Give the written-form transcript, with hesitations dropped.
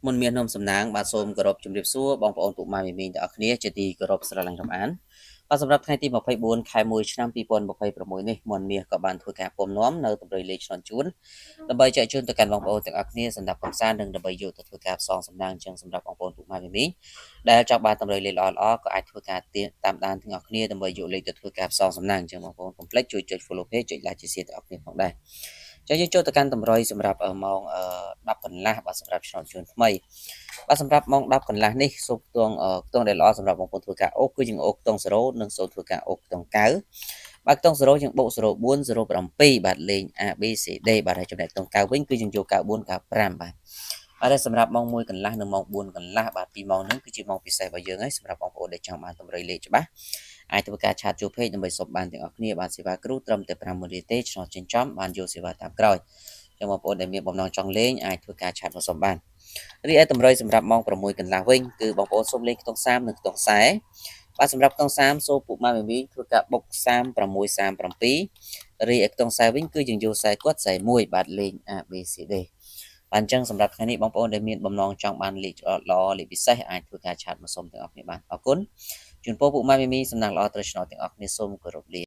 មុនមាននំសំណាងបាទសូមគោរពជំរាបសួរបងប្អូនពុកម៉ែមីមីងទាំងអស់គ្នាជាទីគោរពស្រឡាញ់រាប់អានបាទសម្រាប់ថ្ងៃទី24ខែ1ឆ្នាំ2026នេះមុនមាសក៏បានធ្វើការពំនាំនៅតម្រុយលេខឆ្លងជួនដើម្បីចែកជូនទៅកាន់បងប្អូនទាំងអស់គ្នាសម្រាប់កំសាន្តនិងដើម្បីយកទៅធ្វើការផ្សងសំណាងចឹងសម្រាប់បងប្អូនពុកម៉ែមីមីងដែលចង់បានតម្រុយលេខល្អៗក៏អាចធ្វើការតាមដានទាំងអស់គ្នាដើម្បីយកលេខទៅធ្វើការផ្សងសំណាងចឹងបងប្អូនកុំភ្លេចជួយចុច follow page ចុច like ជាសៀតទាំងអស់គ្នាផងដែរចឹងយើងចូលទៅកាន់តម្រុយសម្រាប់ម៉ោង10កន្លះបាទសម្រាប់ឆ្លងជួនថ្មីបាទសម្រាប់ម៉ោង10កន្លះនេះសូមខ្ទង់ដែលល្អសម្រាប់បងប្អូនធ្វើការអូសគឺយើងអូសខ្ទង់0និងសូមធ្វើការអូសខ្ទង់9បាទខ្ទង់0យើងបូក04 07បាទលេង A B C D បាទហើយចំណែកខ្ទង់9វិញគឺយើងយក94 95បាទបាទសម្រាប់ម៉ោង1កន្លះនិងម៉ោង4កន្លះបាទពីម៉ោងហ្នឹងគឺជាម៉ោងពិសេសរបស់យើងហើយសម្រាប់បងប្អូនដែលចង់បានតម្រុយលេខច្បាស់អាចធ្វើការឆាតចូល page ដើម្បីសុំបានទាំងអស់គ្នាបាទសេវាគ្រូត្រឹមតែ50000រៀលទេឆ្នោតចិញ្ចឹមបានយកសេវាតាមក្រោយចឹងបងប្អូនដែលមានបំណងចង់លេងអាចធ្វើការឆាតមកសុំបានរីឯតម្រុយសម្រាប់ម៉ោង6កន្លះវិញគឺបងប្អូនសូមលេងខ្ទង់30និងខ្ទង់40បាទសម្រាប់ខ្ទង់30សូមពុកម៉ែមីមីធ្វើការបុក36 37រីឯខ្ទង់40វិញគឺយើងយក40គាត់41បាទលេង A B C D បាទអញ្ចឹងសម្រាប់ថ្ងៃនេះបងប្អូនដែលមានបំណងចង់បានលេខល្អលេខពិសេសអាចធ្វើការឆាតមកសុំទាំងអស់គ្នាបានអរគុណជូនពរពុកម៉ែមីមីសំណាងល្អត្រូវឆ្នោតទាំងអស់គ្នាសូមគោរពលា